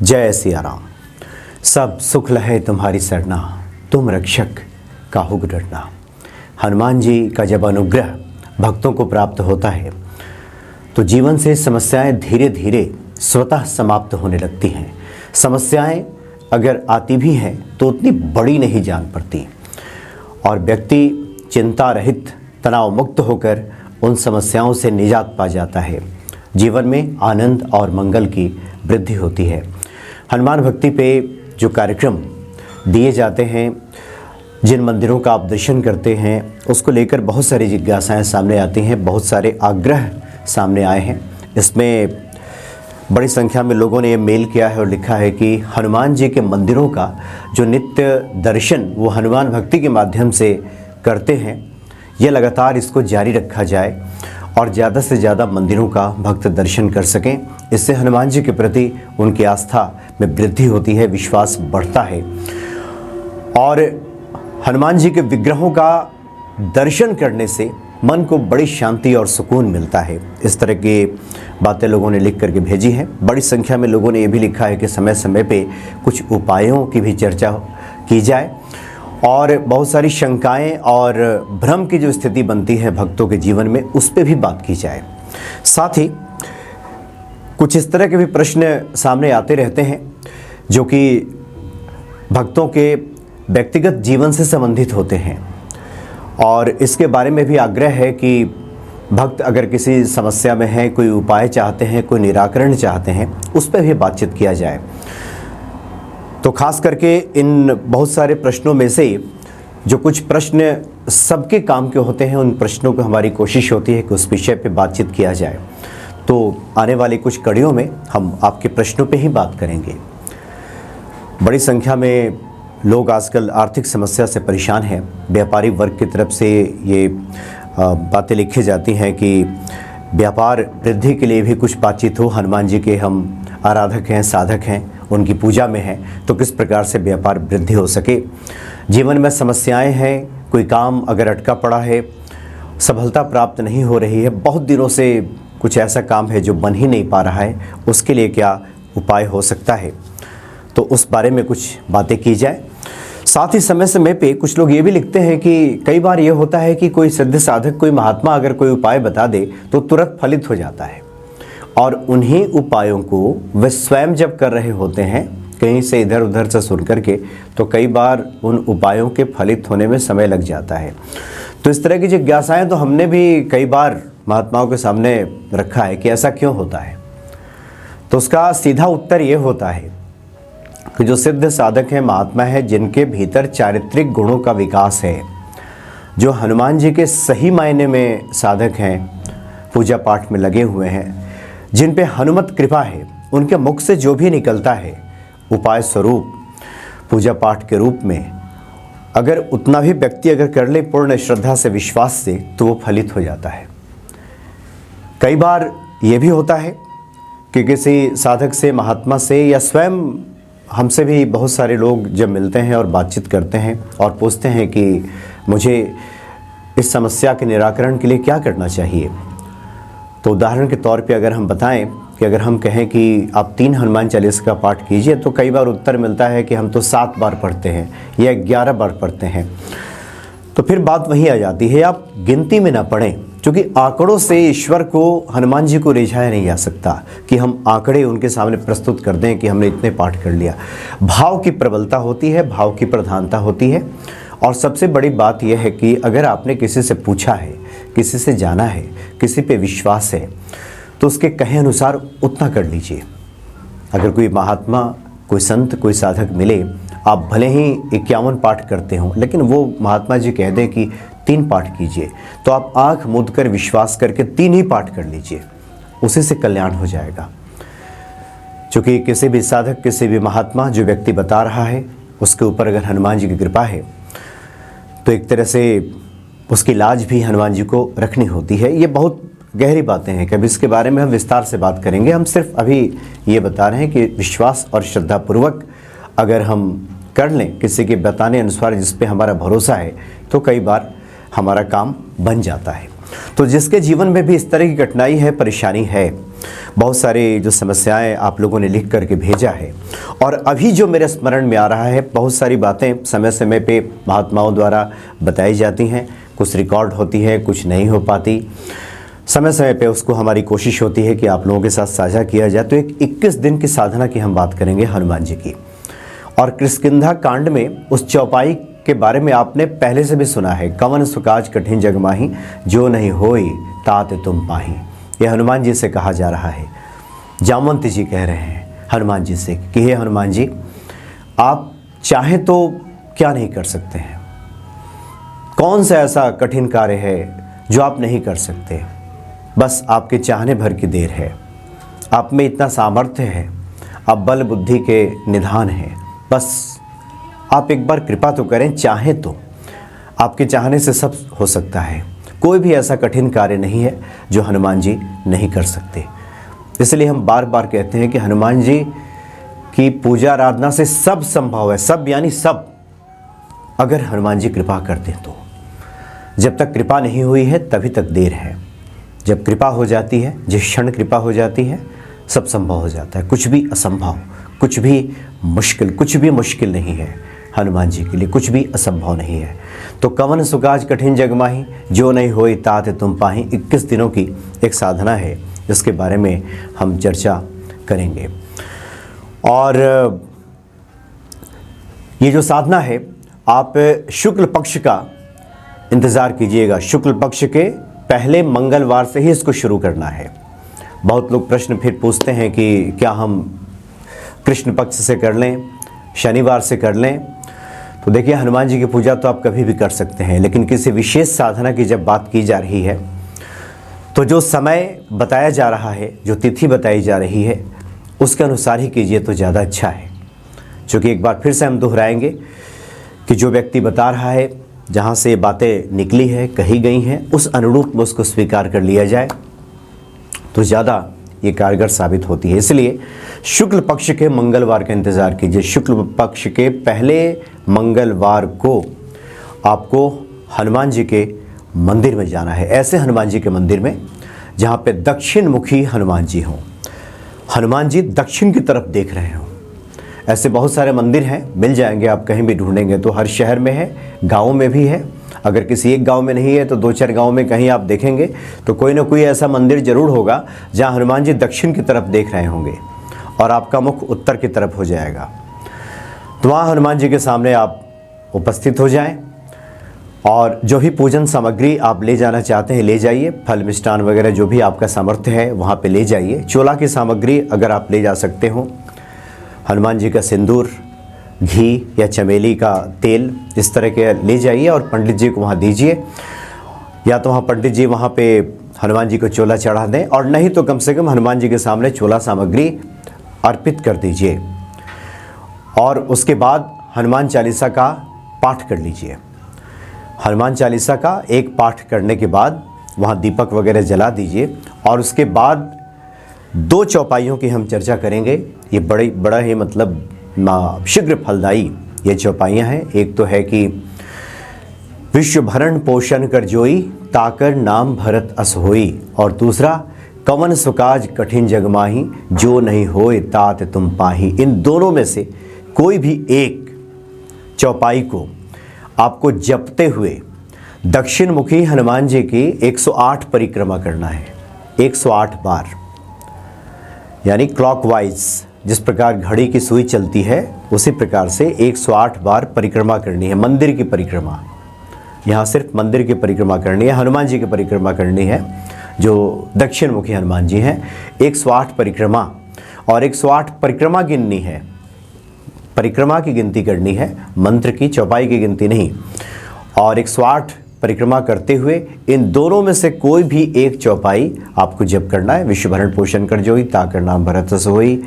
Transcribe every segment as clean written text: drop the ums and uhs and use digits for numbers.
जय सिया राम। सब सुख लहे तुम्हारी सरना, तुम रक्षक काहू डरना। हनुमान जी का जब अनुग्रह भक्तों को प्राप्त होता है तो जीवन से समस्याएं धीरे धीरे स्वतः समाप्त होने लगती हैं। समस्याएं अगर आती भी हैं तो उतनी बड़ी नहीं जान पड़ती और व्यक्ति चिंता रहित, तनाव मुक्त होकर उन समस्याओं से निजात पा जाता है। जीवन में आनंद और मंगल की वृद्धि होती है। हनुमान भक्ति पे जो कार्यक्रम दिए जाते हैं, जिन मंदिरों का आप दर्शन करते हैं, उसको लेकर बहुत सारी जिज्ञासाएं सामने आती हैं, बहुत सारे आग्रह सामने आए हैं। इसमें बड़ी संख्या में लोगों ने ये मेल किया है और लिखा है कि हनुमान जी के मंदिरों का जो नित्य दर्शन वो हनुमान भक्ति के माध्यम से करते हैं, ये लगातार इसको जारी रखा जाए और ज़्यादा से ज़्यादा मंदिरों का भक्त दर्शन कर सकें। इससे हनुमान जी के प्रति उनकी आस्था में वृद्धि होती है, विश्वास बढ़ता है और हनुमान जी के विग्रहों का दर्शन करने से मन को बड़ी शांति और सुकून मिलता है। इस तरह की बातें लोगों ने लिख करके भेजी हैं। बड़ी संख्या में लोगों ने ये भी लिखा है कि समय समय पे कुछ उपायों की भी चर्चा की जाए और बहुत सारी शंकाएं और भ्रम की जो स्थिति बनती है भक्तों के जीवन में, उस पर भी बात की जाए। साथ ही कुछ इस तरह के भी प्रश्न सामने आते रहते हैं जो कि भक्तों के व्यक्तिगत जीवन से संबंधित होते हैं और इसके बारे में भी आग्रह है कि भक्त अगर किसी समस्या में हैं, कोई उपाय चाहते हैं, कोई निराकरण चाहते हैं, उस पर भी बातचीत किया जाए। तो खास करके इन बहुत सारे प्रश्नों में से जो कुछ प्रश्न सबके काम के होते हैं, उन प्रश्नों को हमारी कोशिश होती है कि उस विषय पे बातचीत किया जाए। तो आने वाली कुछ कड़ियों में हम आपके प्रश्नों पे ही बात करेंगे। बड़ी संख्या में लोग आजकल आर्थिक समस्या से परेशान हैं। व्यापारी वर्ग की तरफ से ये बातें लिखी जाती हैं कि व्यापार वृद्धि के लिए भी कुछ बातचीत हो। हनुमान जी के हम आराधक हैं, साधक हैं, उनकी पूजा में हैं, तो किस प्रकार से व्यापार वृद्धि हो सके। जीवन में समस्याएं हैं, कोई काम अगर अटका पड़ा है, सफलता प्राप्त नहीं हो रही है, बहुत दिनों से कुछ ऐसा काम है जो बन ही नहीं पा रहा है, उसके लिए क्या उपाय हो सकता है, तो उस बारे में कुछ बातें की जाए। साथ ही समय समय पे कुछ लोग ये भी लिखते हैं कि कई बार ये होता है कि कोई सिद्ध साधक, कोई महात्मा अगर कोई उपाय बता दे तो तुरंत फलित हो जाता है और उन्हीं उपायों को वे स्वयं जब कर रहे होते हैं कहीं से इधर उधर से सुन करके, तो कई बार उन उपायों के फलित होने में समय लग जाता है। तो इस तरह की जिज्ञासाएं तो हमने भी कई बार महात्माओं के सामने रखा है कि ऐसा क्यों होता है। तो उसका सीधा उत्तर ये होता है कि जो सिद्ध साधक हैं, महात्मा है, जिनके भीतर चारित्रिक गुणों का विकास है, जो हनुमान जी के सही मायने में साधक हैं, पूजा पाठ में लगे हुए हैं, जिन पे हनुमत कृपा है, उनके मुख से जो भी निकलता है उपाय स्वरूप पूजा पाठ के रूप में, अगर उतना भी व्यक्ति अगर कर ले पूर्ण श्रद्धा से, विश्वास से, तो वो फलित हो जाता है। कई बार ये भी होता है कि किसी साधक से, महात्मा से या स्वयं हमसे भी बहुत सारे लोग जब मिलते हैं और बातचीत करते हैं और पूछते हैं कि मुझे इस समस्या के निराकरण के लिए क्या करना चाहिए। तो उदाहरण के तौर पे अगर हम बताएं कि अगर हम कहें कि आप 3 हनुमान चालीसा का पाठ कीजिए, तो कई बार उत्तर मिलता है कि हम तो 7 बार पढ़ते हैं या 11 बार पढ़ते हैं। तो फिर बात वहीं आ जाती है, आप गिनती में ना पढ़ें, क्योंकि आंकड़ों से ईश्वर को, हनुमान जी को रिझाया नहीं जा सकता कि हम आंकड़े उनके सामने प्रस्तुत कर दें कि हमने इतने पाठ कर लिया। भाव की प्रबलता होती है, भाव की प्रधानता होती है। और सबसे बड़ी बात यह है कि अगर आपने किसी से पूछा है, किसी से जाना है, किसी पे विश्वास है, तो उसके कहे अनुसार उतना कर लीजिए। अगर कोई महात्मा, कोई संत, कोई साधक मिले, आप भले ही 51 पाठ करते हों, लेकिन वो महात्मा जी कह दें कि 3 पाठ कीजिए, तो आप आंख मूंद कर विश्वास करके 3 ही पाठ कर लीजिए, उसी से कल्याण हो जाएगा। क्योंकि किसी भी साधक, किसी भी महात्मा, जो व्यक्ति बता रहा है, उसके ऊपर अगर हनुमान जी की कृपा है तो एक तरह से उसकी लाज भी हनुमान जी को रखनी होती है। ये बहुत गहरी बातें हैं, कभी इसके बारे में हम विस्तार से बात करेंगे। हम सिर्फ अभी ये बता रहे हैं कि विश्वास और श्रद्धापूर्वक अगर हम कर लें किसी के बताने अनुसार, जिस पे हमारा भरोसा है, तो कई बार हमारा काम बन जाता है। तो जिसके जीवन में भी इस तरह की कठिनाई है, परेशानी है, बहुत सारे जो समस्याएं आप लोगों ने लिख करके भेजा है, और अभी जो मेरे स्मरण में आ रहा है, बहुत सारी बातें समय समय पे महात्माओं द्वारा बताई जाती हैं, कुछ रिकॉर्ड होती है, कुछ नहीं हो पाती। समय समय पे उसको हमारी कोशिश होती है कि आप लोगों के साथ साझा किया जाए। तो एक 21 दिन की साधना की हम बात करेंगे हनुमान जी की। और किष्किंधा कांड में उस चौपाई के बारे में आपने पहले से भी सुना है, कवन सुकाज कठिन जग माही, जो नहीं होई तात तुम पाही। यह हनुमान जी से कहा जा रहा है। जामवंत जी कह रहे हैं हनुमान जी से कि हे हनुमान जी, आप चाहें तो क्या नहीं कर सकते हैं? कौन सा ऐसा कठिन कार्य है जो आप नहीं कर सकते? बस आपके चाहने भर की देर है। आप में इतना सामर्थ्य है, आप बल बुद्धि के निधान हैं। बस आप एक बार कृपा तो करें, चाहें तो। आपके चाहने से सब हो सकता है। कोई भी ऐसा कठिन कार्य नहीं है जो हनुमान जी नहीं कर सकते। इसलिए हम बार बार कहते हैं कि हनुमान जी की पूजा आराधना से सब संभव है। सब यानी सब, अगर हनुमान जी कृपा करते तो। जब तक कृपा नहीं हुई है तभी तक देर है। जब कृपा हो जाती है, जिस क्षण कृपा हो जाती है, सब संभव हो जाता है। कुछ भी असंभव, कुछ भी मुश्किल नहीं है। हनुमान जी के लिए कुछ भी असंभव नहीं है। तो कवन सुकाज कठिन जग माही, जो नहीं होई तात तुम पाही 21 दिनों की एक साधना है, जिसके बारे में हम चर्चा करेंगे। और ये जो साधना है, आप शुक्ल पक्ष का इंतज़ार कीजिएगा। शुक्ल पक्ष के पहले मंगलवार से ही इसको शुरू करना है। बहुत लोग प्रश्न फिर पूछते हैं कि क्या हम कृष्ण पक्ष से कर लें, शनिवार से कर लें? तो देखिए, हनुमान जी की पूजा तो आप कभी भी कर सकते हैं, लेकिन किसी विशेष साधना की जब बात की जा रही है तो जो समय बताया जा रहा है, जो तिथि बताई जा रही है, उसके अनुसार ही कीजिए तो ज़्यादा अच्छा है। क्योंकि एक बार फिर से हम दोहराएंगे कि जो व्यक्ति बता रहा है, जहाँ से बातें निकली है, कही गई हैं, उस अनुरूप में उसको स्वीकार कर लिया जाए तो ज़्यादा ये कारगर साबित होती है। इसलिए शुक्ल पक्ष के मंगलवार का इंतज़ार कीजिए। शुक्ल पक्ष के पहले मंगलवार को आपको हनुमान जी के मंदिर में जाना है। ऐसे हनुमान जी के मंदिर में जहाँ पे दक्षिण मुखी हनुमान जी हों, हनुमान जी दक्षिण की तरफ देख रहे हों। ऐसे बहुत सारे मंदिर हैं, मिल जाएंगे, आप कहीं भी ढूंढेंगे तो। हर शहर में है, गाँव में भी है। अगर किसी एक गांव में नहीं है तो 2-4 गांव में कहीं आप देखेंगे तो कोई ना कोई ऐसा मंदिर जरूर होगा जहां हनुमान जी दक्षिण की तरफ देख रहे होंगे और आपका मुख उत्तर की तरफ हो जाएगा। तो वहाँ हनुमान जी के सामने आप उपस्थित हो जाएं और जो भी पूजन सामग्री आप ले जाना चाहते हैं ले जाइए। फल मिष्ठान वगैरह जो भी आपका सामर्थ्य है वहाँ पे ले जाइए। चोला की सामग्री अगर आप ले जा सकते हो, हनुमान जी का सिंदूर, घी या चमेली का तेल, इस तरह के ले जाइए और पंडित जी को वहाँ दीजिए। या तो वहाँ पंडित जी वहाँ पे हनुमान जी को चोला चढ़ा दें, और नहीं तो कम से कम हनुमान जी के सामने चोला सामग्री अर्पित कर दीजिए। और उसके बाद हनुमान चालीसा का पाठ कर लीजिए। हनुमान चालीसा का एक पाठ करने के बाद वहाँ दीपक वगैरह जला दीजिए। और उसके बाद 2 चौपाइयों की हम चर्चा करेंगे। ये बड़ा ही मतलब शीघ्र फलदायी ये चौपाइयाँ हैं। एक तो है कि विश्व भरण पोषण कर जोई, ताकर नाम भरत अस होई। और दूसरा, कवन सुकाज कठिन जग माही, जो नहीं होए तात तुम पाही। इन दोनों में से कोई भी एक चौपाई को आपको जपते हुए दक्षिण मुखी हनुमान जी की 108 परिक्रमा करना है। 108 बार, यानी क्लॉकवाइज, जिस प्रकार घड़ी की सुई चलती है उसी प्रकार से 108 बार परिक्रमा करनी है। मंदिर की परिक्रमा, यहाँ सिर्फ मंदिर की परिक्रमा करनी है, हनुमान जी की परिक्रमा करनी है जो दक्षिण मुखी हनुमान जी हैं। 108 परिक्रमा, और 108 परिक्रमा गिननी है, परिक्रमा की गिनती करनी है, मंत्र की चौपाई की गिनती नहीं। और 108 परिक्रमा करते हुए इन दोनों में से कोई भी एक चौपाई आपको जप करना है। विश्व भरण पोषण कर जोई, ताकर नाम भरत अस होई,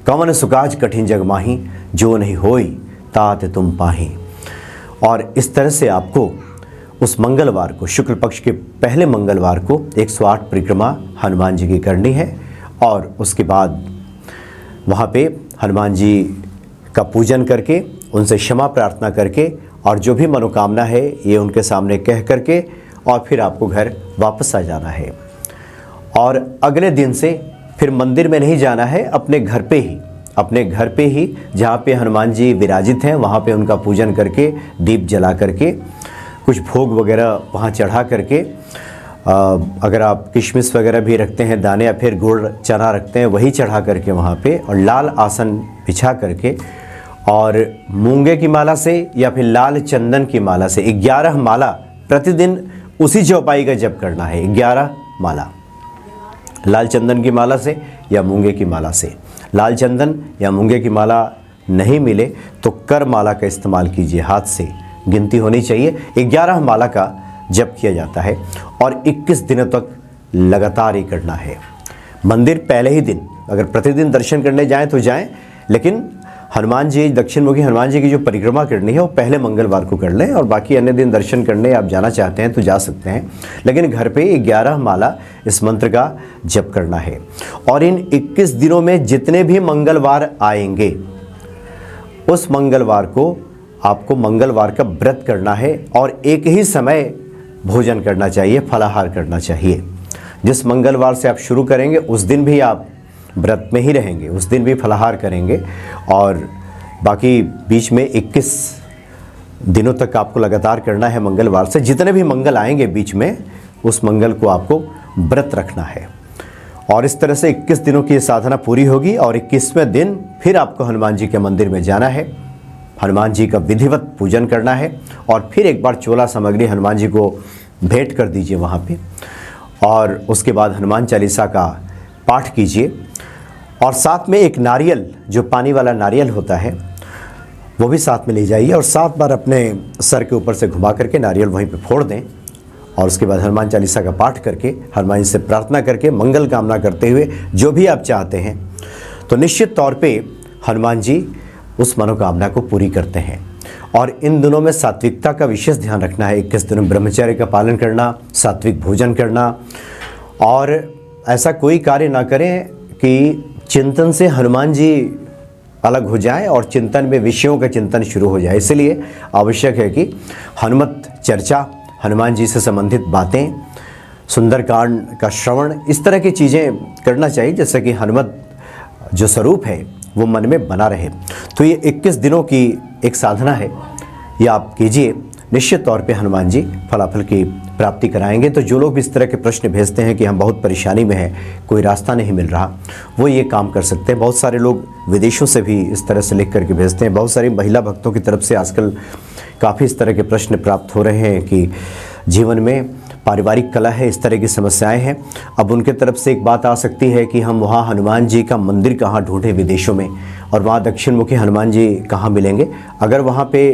कवन सुकाज कठिन जग माही, जो नहीं होई तात तुम पाही। और इस तरह से आपको उस मंगलवार को, शुक्ल पक्ष के पहले मंगलवार को 108 परिक्रमा हनुमान जी की करनी है। और उसके बाद वहाँ पे हनुमान जी का पूजन करके, उनसे क्षमा प्रार्थना करके, और जो भी मनोकामना है ये उनके सामने कह करके, और फिर आपको घर वापस आ जाना है। और अगले दिन से फिर मंदिर में नहीं जाना है, अपने घर पे ही जहाँ पे हनुमान जी विराजित हैं वहाँ पे उनका पूजन करके, दीप जला करके, कुछ भोग वगैरह वहाँ चढ़ा करके, अगर आप किशमिश वगैरह भी रखते हैं दाने, या फिर गुड़ चना रखते हैं वही चढ़ा करके वहाँ पे, और लाल आसन बिछा करके, और मूंगे की माला से या फिर लाल चंदन की माला से 11 माला प्रतिदिन उसी चौपाई का जप करना है। 11 माला लाल चंदन की माला से या मूंगे की माला से। लाल चंदन या मूंगे की माला नहीं मिले तो कर माला का इस्तेमाल कीजिए, हाथ से गिनती होनी चाहिए। 11 माला का जप किया जाता है और 21 दिनों तक लगातार ही करना है। मंदिर पहले ही दिन, अगर प्रतिदिन दर्शन करने जाएं तो जाएं, लेकिन हनुमान जी, दक्षिण मुखी हनुमान जी की जो परिक्रमा करनी है वो पहले मंगलवार को कर लें, और बाकी अन्य दिन दर्शन करने आप जाना चाहते हैं तो जा सकते हैं, लेकिन घर पे 11 माला इस मंत्र का जप करना है। और इन 21 दिनों में जितने भी मंगलवार आएंगे उस मंगलवार को आपको मंगलवार का व्रत करना है और एक ही समय भोजन करना चाहिए, फलाहार करना चाहिए। जिस मंगलवार से आप शुरू करेंगे उस दिन भी आप व्रत में ही रहेंगे, उस दिन भी फलाहार करेंगे, और बाकी बीच में 21 दिनों तक आपको लगातार करना है मंगलवार से। जितने भी मंगल आएंगे बीच में उस मंगल को आपको व्रत रखना है, और इस तरह से 21 दिनों की साधना पूरी होगी। और 21वें दिन फिर आपको हनुमान जी के मंदिर में जाना है, हनुमान जी का विधिवत पूजन करना है, और फिर एक बार चोला सामग्री हनुमान जी को भेंट कर दीजिए वहाँ पे, और उसके बाद हनुमान चालीसा का पाठ कीजिए। और साथ में एक नारियल, जो पानी वाला नारियल होता है, वो भी साथ में ले जाइए, और 7 बार अपने सर के ऊपर से घुमा करके नारियल वहीं पे फोड़ दें, और उसके बाद हनुमान चालीसा का पाठ करके, हनुमान जी से प्रार्थना करके, मंगल कामना करते हुए जो भी आप चाहते हैं, तो निश्चित तौर पे हनुमान जी उस मनोकामना को पूरी करते हैं। और इन दिनों में सात्विकता का विशेष ध्यान रखना है। 21 दिनों ब्रह्मचर्य का पालन करना, सात्विक भोजन करना, और ऐसा कोई कार्य ना करें कि चिंतन से हनुमान जी अलग हो जाए और चिंतन में विषयों का चिंतन शुरू हो जाए। इसलिए आवश्यक है कि हनुमत चर्चा, हनुमान जी से संबंधित बातें, सुंदरकांड का श्रवण, इस तरह की चीज़ें करना चाहिए, जैसे कि हनुमत जो स्वरूप है वो मन में बना रहे। तो ये 21 दिनों की एक साधना है, ये आप कीजिए, निश्चित तौर पे हनुमान जी फलाफल की प्राप्ति कराएंगे। तो जो लोग इस तरह के प्रश्न भेजते हैं कि हम बहुत परेशानी में हैं, कोई रास्ता नहीं मिल रहा, वो ये काम कर सकते हैं। बहुत सारे लोग विदेशों से भी इस तरह से लिख करके भेजते हैं। बहुत सारी महिला भक्तों की तरफ से आजकल काफ़ी इस तरह के प्रश्न प्राप्त हो रहे हैं कि जीवन में पारिवारिक कलह है, इस तरह की समस्याएं हैं। अब उनके तरफ से एक बात आ सकती है कि हम वहाँ हनुमान जी का मंदिर कहाँ ढूंढें विदेशों में, और वहाँ दक्षिण मुखी हनुमान जी कहाँ मिलेंगे। अगर वहाँ पे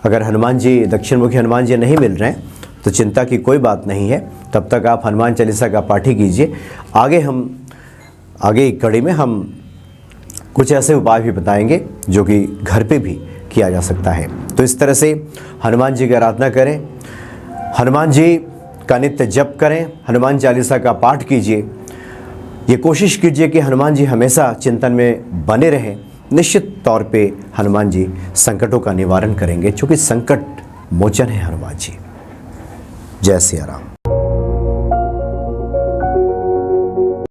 अगर हनुमान जी, दक्षिण मुखी हनुमान जी नहीं मिल रहे हैं तो चिंता की कोई बात नहीं है। तब तक आप हनुमान चालीसा का पाठ ही कीजिए। आगे कड़ी में हम कुछ ऐसे उपाय भी बताएंगे जो कि घर पे भी किया जा सकता है। तो इस तरह से हनुमान जी की आराधना करें, हनुमान जी का नित्य जप करें, हनुमान चालीसा का पाठ कीजिए। ये कोशिश कीजिए कि हनुमान जी हमेशा चिंतन में बने रहें। निश्चित तौर पे हनुमान जी संकटों का निवारण करेंगे, क्योंकि संकट मोचन है हनुमान जी। जय सिया राम।